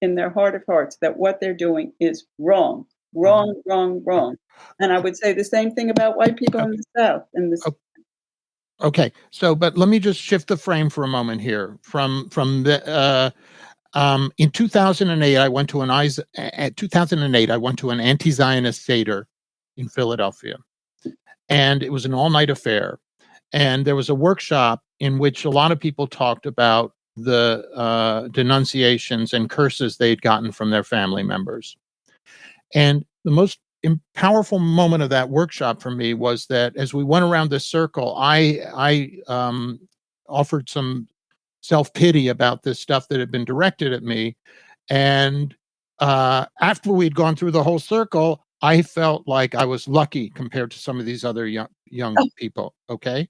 in their heart of hearts that what they're doing is wrong. And I would say the same thing about white people in the South. Okay, so but let me just shift the frame for a moment here. From the in 2008, I went to an anti-Zionist Seder in Philadelphia, and it was an all-night affair. And there was a workshop in which a lot of people talked about the denunciations and curses they'd gotten from their family members. And the most powerful moment of that workshop for me was that as we went around this circle, I offered some self-pity about this stuff that had been directed at me. And after we'd gone through the whole circle, I felt like I was lucky compared to some of these other young people. Okay.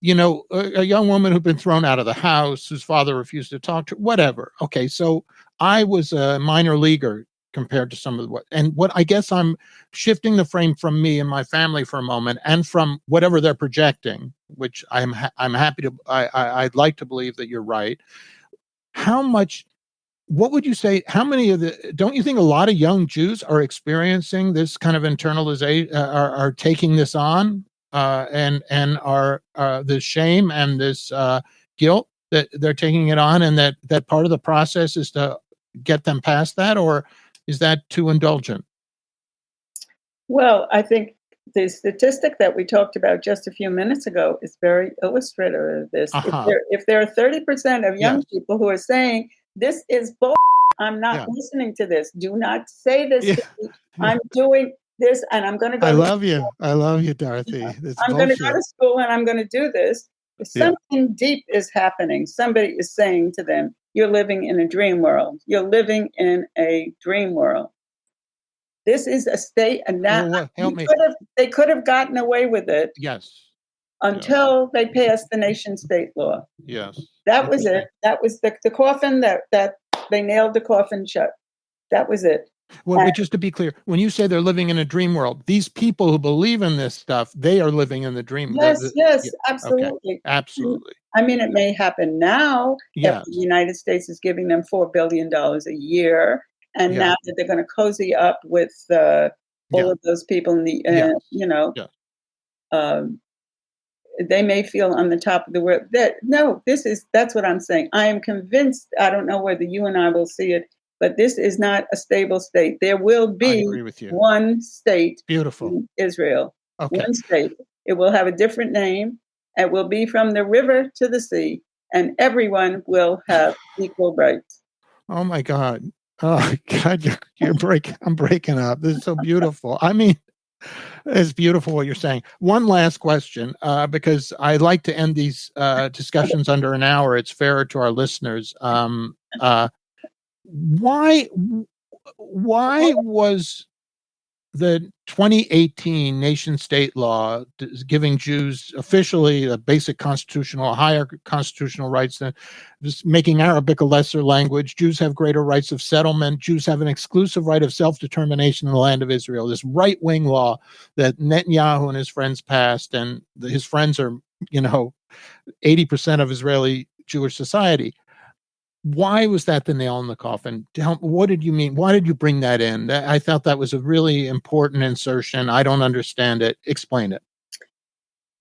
A young woman who'd been thrown out of the house, whose father refused to talk to her, whatever. Okay. So I was a minor leaguer compared to some of what I guess I'm shifting the frame from me and my family for a moment, and from whatever they're projecting, which I'm happy to, I'd like to believe that you're right. What would you say, don't you think a lot of young Jews are experiencing this kind of internalization, are taking this on, and are the shame and this guilt that they're taking it on, and that part of the process is to get them past that, or is that too indulgent? Well, I think the statistic that we talked about just a few minutes ago is very illustrative of this. If there are 30% of young people who are saying, this is bull, I'm not listening to this. Do not say this to me. I'm doing this, and I'm going to go. I love you, Dorothy. I'm going to go to school, and I'm going to do this. Something deep is happening. Somebody is saying to them, you're living in a dream world. You're living in a dream world. This is a state, and now they could have gotten away with it. Yes. Until they passed the nation state law. Yes. That was it. That was the coffin that they nailed the coffin shut. That was it. Well, just to be clear, when you say they're living in a dream world, these people who believe in this stuff, they are living in the dream. Yes, absolutely. Okay. Absolutely. I mean, it may happen now. Yes. The United States is giving them $4 billion a year. And now that they're going to cozy up with all of those people in the, they may feel on the top of the world. That's what I'm saying. I am convinced, I don't know whether you and I will see it, but this is not a stable state. There will be one state in Israel. Okay. One state. It will have a different name. It will be from the river to the sea, and everyone will have equal rights. Oh my God. Oh God, I'm breaking up. This is so beautiful. I mean, It's beautiful what you're saying. One last question, because I like to end these discussions under an hour. It's fairer to our listeners. Why was the 2018 nation state law giving Jews officially a basic higher constitutional rights than just making Arabic a lesser language? Jews have greater rights of settlement. Jews have an exclusive right of self-determination in the land of Israel. This right-wing law that Netanyahu and his friends passed, and his friends are, 80% of Israeli Jewish society. Why was that the nail in the coffin? What did you mean? Why did you bring that in? I thought that was a really important insertion. I don't understand it. Explain it.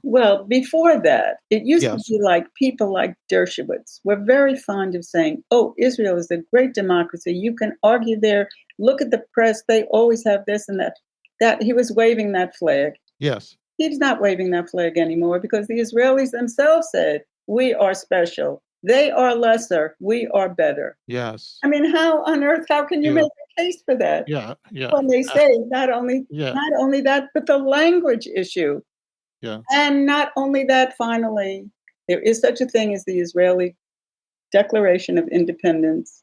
Well, before that, it used Yes. to be like people like Dershowitz were very fond of saying, oh, Israel is a great democracy. You can argue there. Look at the press. They always have this and that. That he was waving that flag. Yes. He's not waving that flag anymore because the Israelis themselves said, we are special. They are lesser. We are better. Yes. I mean, how on earth, how can you make a case for that? Yeah. When they say not only that, but the language issue. Yeah. And not only that, finally, there is such a thing as the Israeli Declaration of Independence,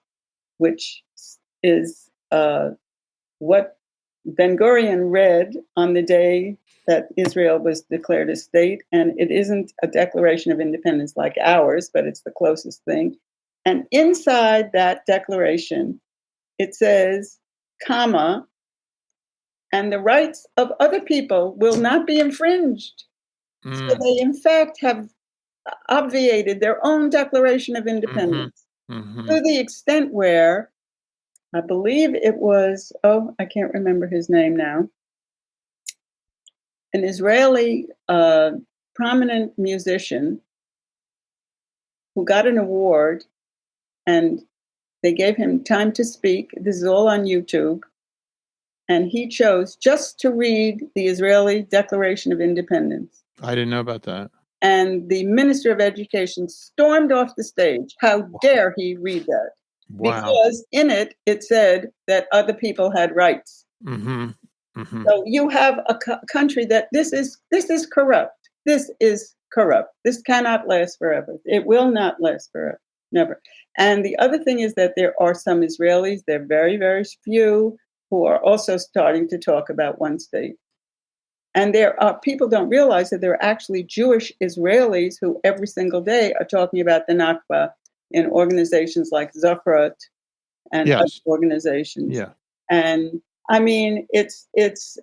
which is what Ben-Gurion read on the day that Israel was declared a state. And it isn't a Declaration of Independence like ours, but it's the closest thing. And inside that declaration, it says, comma, and the rights of other people will not be infringed. So they, in fact, have obviated their own Declaration of Independence to the extent where I believe it was, I can't remember his name now, an Israeli prominent musician who got an award, and they gave him time to speak. This is all on YouTube. And he chose just to read the Israeli Declaration of Independence. I didn't know about that. And the Minister of Education stormed off the stage. How dare he read that? Wow. Because in it, it said that other people had rights. So you have a country that this is corrupt. This is corrupt. This cannot last forever. It will not last forever. Never. And the other thing is that there are some Israelis, they're very, very few, who are also starting to talk about one state. And there are people don't realize that there are actually Jewish Israelis who every single day are talking about the Nakba in organizations like Zochrot and other organizations. Yeah. And I mean, it's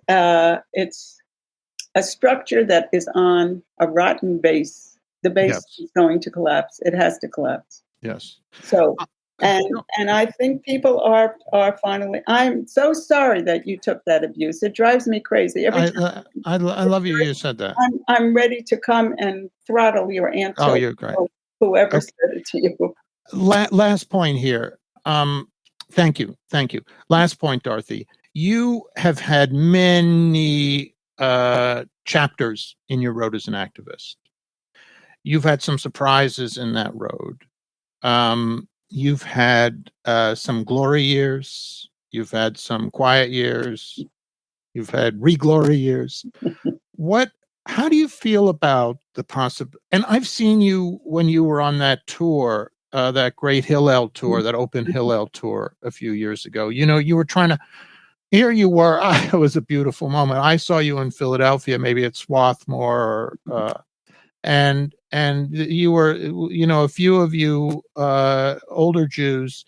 a structure that is on a rotten base. The base is going to collapse. It has to collapse. Yes. So, and I think people are finally. I'm so sorry that you took that abuse. It drives me crazy. Every time I love you said that. I'm ready to come and throttle your aunt. Oh, you're great. Whoever said it to you. Last point here. Thank you. Last point, Dorothy. You have had many chapters in your road as an activist. You've had some surprises in that road. You've had some glory years. You've had some quiet years. You've had re-glory years. How do you feel about the possible? And I've seen you when you were on that tour, that great Hillel tour, that open Hillel tour a few years ago. You were trying to. Here you were. It was a beautiful moment. I saw you in Philadelphia, maybe at Swarthmore, and you were, a few of you older Jews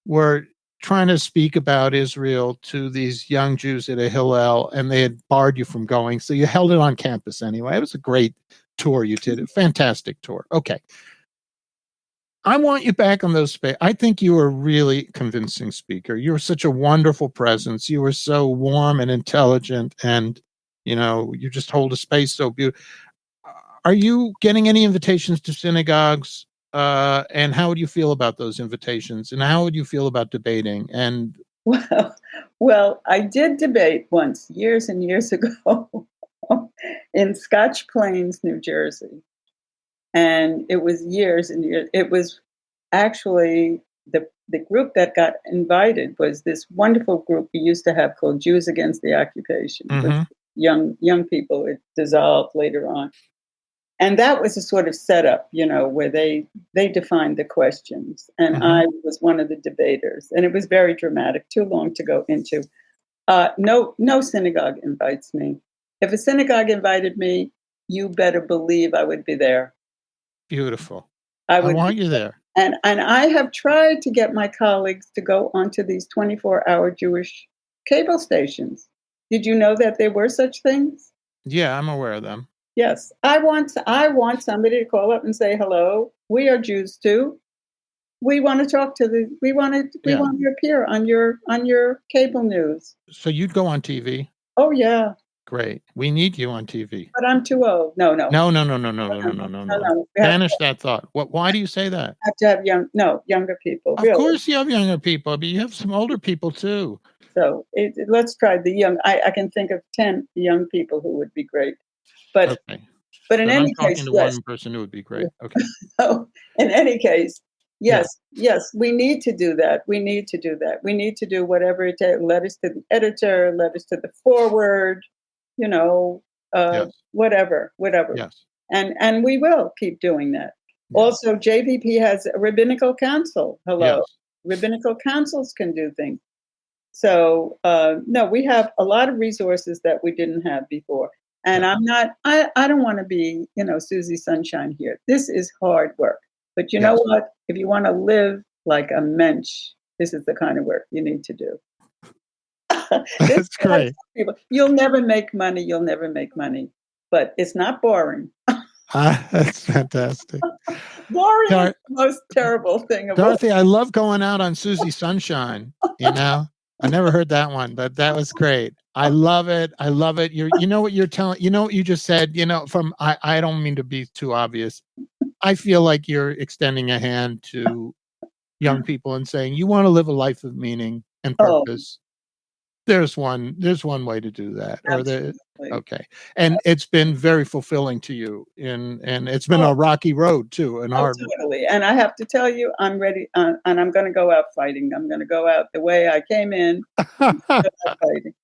were trying to speak about Israel to these young Jews at a Hillel, and they had barred you from going. So you held it on campus anyway. It was a great tour you did. A fantastic tour. Okay. I want you back on those space. I think you were a really convincing speaker. You were such a wonderful presence. You were so warm and intelligent, and you just hold a space so beautiful. Are you getting any invitations to synagogues? And how would you feel about those invitations? And how would you feel about debating? And well, I did debate once, years and years ago, in Scotch Plains, New Jersey. And it was years and years. It was actually the group that got invited was this wonderful group we used to have called Jews Against the Occupation. young people. It dissolved later on. And that was a sort of setup, where they defined the questions. And I was one of the debaters. And it was very dramatic, too long to go into. No synagogue invites me. If a synagogue invited me, you better believe I would be there. Beautiful. I want you there. And I have tried to get my colleagues to go onto these 24-hour Jewish cable stations. Did you know that there were such things? Yeah, I'm aware of them. Yes. I want somebody to call up and say, hello, we are Jews too. We want to talk to we want to appear on your cable news. So you'd go on TV? Oh, yeah. Great. We need you on TV. But I'm too old. No. No. Banish that thought. Why do you say that? I have to have younger people. Of course you have younger people, but you have some older people too. So let's try the young. I can think of 10 young people who would be great. But in any case, I'm talking to one person who would be great. Okay. So in any case, yes, we need to do that. We need to do whatever it takes. Letters to the editor, letters to the forward, whatever. Yes. And we will keep doing that. Yes. Also, JVP has a rabbinical council. Hello. Yes. Rabbinical councils can do things. So, we have a lot of resources that we didn't have before. And I don't want to be, Susie Sunshine here. This is hard work. But you know what? If you want to live like a mensch, this is the kind of work you need to do. That's great. You'll never make money. But it's not boring. That's fantastic. Boring is the most terrible thing. Dorothy, I love going out on Susie Sunshine, I never heard that one, but that was great. I love it. You know what you're telling, what you just said, I don't mean to be too obvious. I feel like you're extending a hand to young people and saying, you want to live a life of meaning and purpose. There's one way to do that. Okay. And it's been very fulfilling to you. And it's been a rocky road too, and hard. Totally. And I have to tell you, I'm ready, and I'm going to go out fighting. I'm going to go out the way I came in.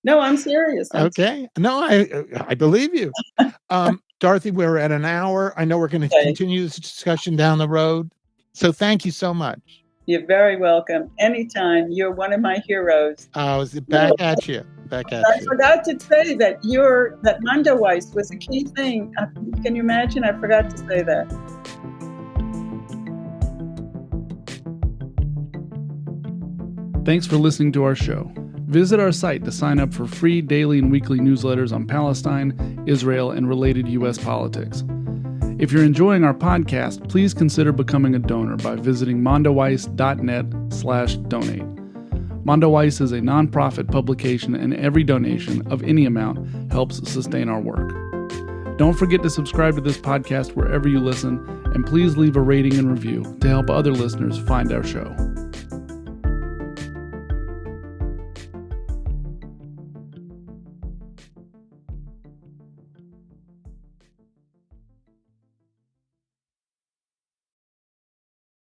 No, I'm serious. Okay. No, I believe you. Dorothy, we're at an hour. I know we're going to continue this discussion down the road. So thank you so much. You're very welcome. Anytime. You're one of my heroes. Back at you. I forgot to say that Mondoweiss was a key thing. Can you imagine? I forgot to say that. Thanks for listening to our show. Visit our site to sign up for free daily and weekly newsletters on Palestine, Israel, and related U.S. politics. If you're enjoying our podcast, please consider becoming a donor by visiting mondoweiss.net/donate. Mondoweiss is a nonprofit publication, and every donation of any amount helps sustain our work. Don't forget to subscribe to this podcast wherever you listen, and please leave a rating and review to help other listeners find our show.